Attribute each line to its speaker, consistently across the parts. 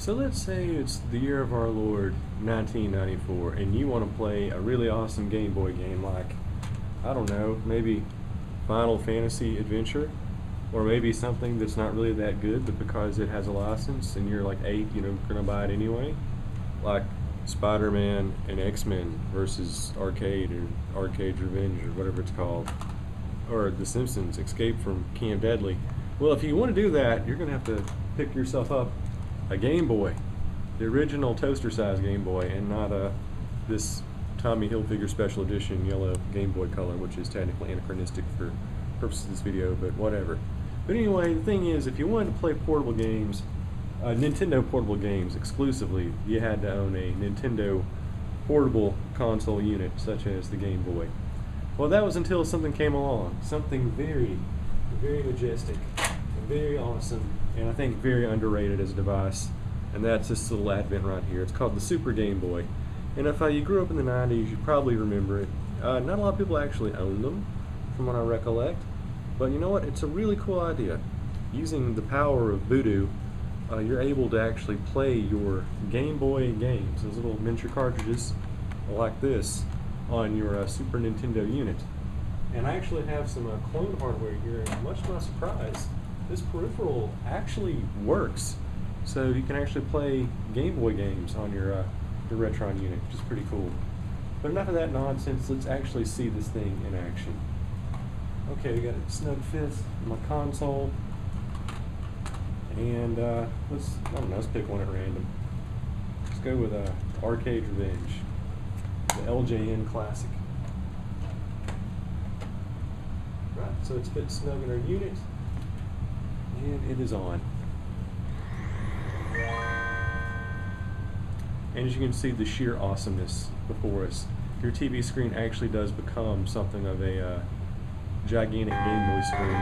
Speaker 1: So let's say it's the year of our Lord 1994 and you want to play a really awesome Game Boy game like, I don't know, maybe Final Fantasy Adventure, or maybe something that's not really that good but because it has a license and you're like 8, gonna buy it anyway, like Spider-Man and X-Men versus Arcade or Arcade's Revenge or whatever it's called, or The Simpsons Escape from Camp Deadly. Well, if you want to do that, you're gonna have to pick yourself up a Game Boy, the original toaster-sized Game Boy, and not this Tommy Hilfiger Special Edition yellow Game Boy Color, which is technically anachronistic for purposes of this video, but whatever. But anyway, the thing is, if you wanted to play portable games, Nintendo portable games exclusively, you had to own a Nintendo portable console unit, such as the Game Boy. Well, that was until something came along, something very, very majestic, and very awesome, and I think very underrated as a device, and that's this little advent right here. It's called the Super Game Boy, and if you grew up in the 90s, you probably remember it. Not a lot of people actually own them, from what I recollect, but you know what? It's a really cool idea. Using the power of voodoo, you're able to actually play your Game Boy games, those little miniature cartridges like this, on your Super Nintendo unit. And I actually have some clone hardware here, and much to my surprise, this peripheral actually works. So you can actually play Game Boy games on your Retron unit, which is pretty cool. But enough of that nonsense, let's actually see this thing in action. Okay, we got a snug fit in my console. And let's pick one at random. Let's go with Arcade Revenge, the LJN Classic. Right, so it's fit snug in our unit, and it is on. And as you can see, the sheer awesomeness before us. Your TV screen actually does become something of a gigantic Game Boy screen.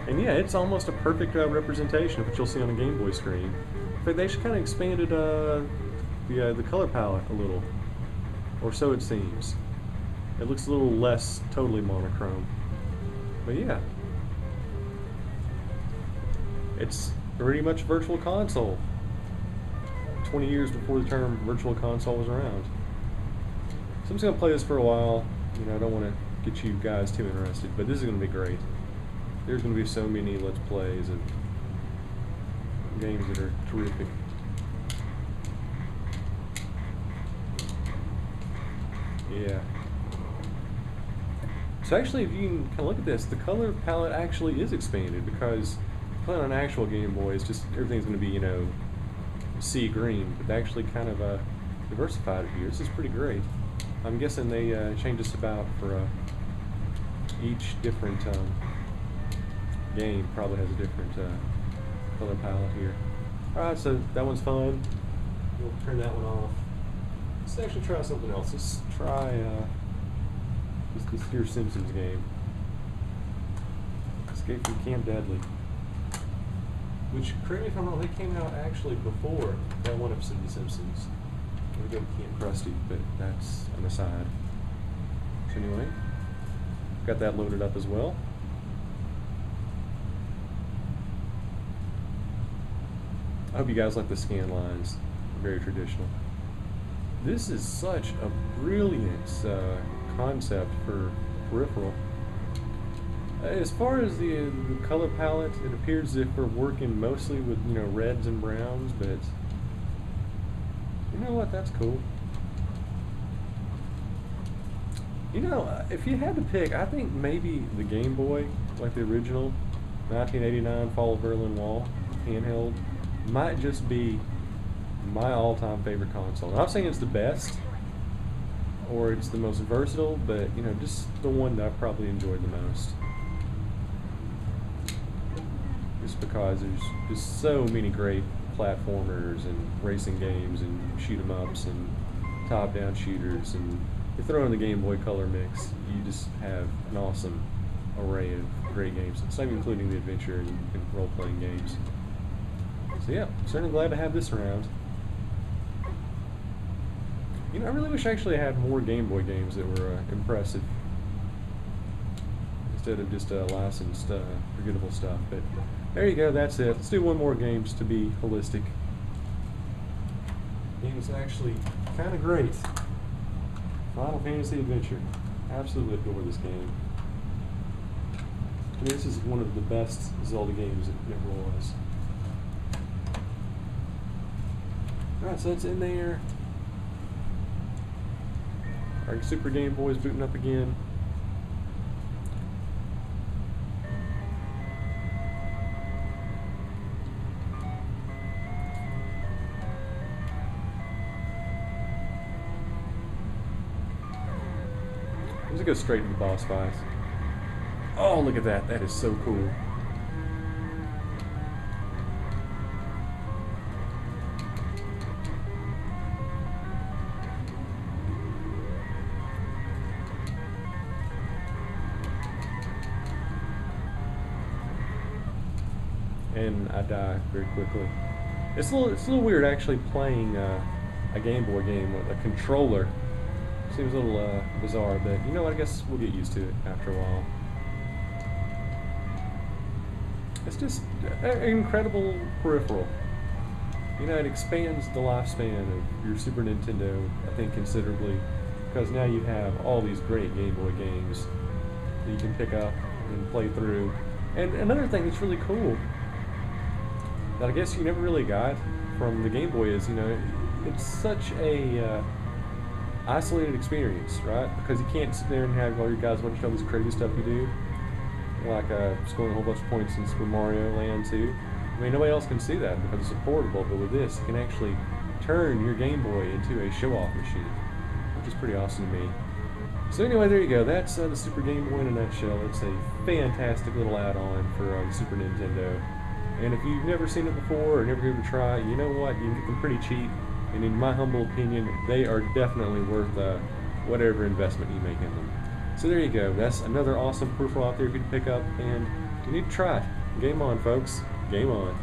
Speaker 1: And yeah, it's almost a perfect representation of what you'll see on a Game Boy screen. In fact, they actually kind of expanded the color palette a little, or so it seems. It looks a little less totally monochrome. But yeah, it's pretty much a virtual console. 20 years before the term virtual console was around. So I'm just going to play this for a while. I don't want to get you guys too interested, but this is going to be great. There's going to be so many Let's Plays of games that are terrific. Yeah. So actually, if you can kind of look at this, the color palette actually is expanded, because playing on an actual Game Boy is just, everything's going to be, sea green, but they actually kind of diversified it here. This is pretty great. I'm guessing they changed this about for each different game probably has a different color palette here. Alright, so that one's fun. We'll turn that one off. Let's actually try something else. Let's try this here Simpsons game. Escape from Camp Deadly. Which, correct me if I'm wrong, they came out actually before that one episode of The Simpsons. We're going to Camp Krusty, but that's an aside. So anyway, got that loaded up as well. I hope you guys like the scan lines. Very traditional. This is such a brilliant concept for peripheral. As far as the color palette, it appears as if we're working mostly with reds and browns, but you know what? That's cool. If you had to pick, I think maybe the Game Boy, like the original 1989 Fall of Berlin Wall handheld, might just be my all-time favorite console. I'm not saying it's the best or it's the most versatile, but just the one that I probably enjoyed the most. Just because there's just so many great platformers and racing games and shoot 'em ups and top-down shooters, and you throw in the Game Boy Color mix, you just have an awesome array of great games. It's not even including the adventure and role-playing games. So yeah, certainly glad to have this around. I really wish I actually had more Game Boy games that were impressive. instead of just licensed forgettable stuff. But there you go, that's it. Let's do one more game just to be holistic. Game is actually kind of great. Final Fantasy Adventure. Absolutely adore this game. I mean, this is one of the best Zelda games it ever was. Alright, so it's in there. Our Super Game Boy's booting up again. Let's go straight to the boss fights. Oh, look at that. That is so cool. And I die very quickly. It's a little weird actually playing a Game Boy game with a controller. Seems a little bizarre, but you know what? I guess we'll get used to it after a while. It's just an incredible peripheral. You know, it expands the lifespan of your Super Nintendo, I think, considerably, because now you have all these great Game Boy games that you can pick up and play through. And another thing that's really cool that I guess you never really got from the Game Boy is, you know, it's such a isolated experience, right? Because you can't sit there and have all your guys watch all this crazy stuff you do, like scoring a whole bunch of points in Super Mario Land 2. I mean, nobody else can see that because it's portable, but with this, you can actually turn your Game Boy into a show-off machine, which is pretty awesome to me. So anyway, there you go. That's the Super Game Boy in a nutshell. It's a fantastic little add-on for the Super Nintendo. And if you've never seen it before or never given it a try, you know what? You can get them pretty cheap. And in my humble opinion, they are definitely worth whatever investment you make in them. So there you go. That's another awesome peripheral out there you can pick up, and you need to try it. Game on, folks. Game on.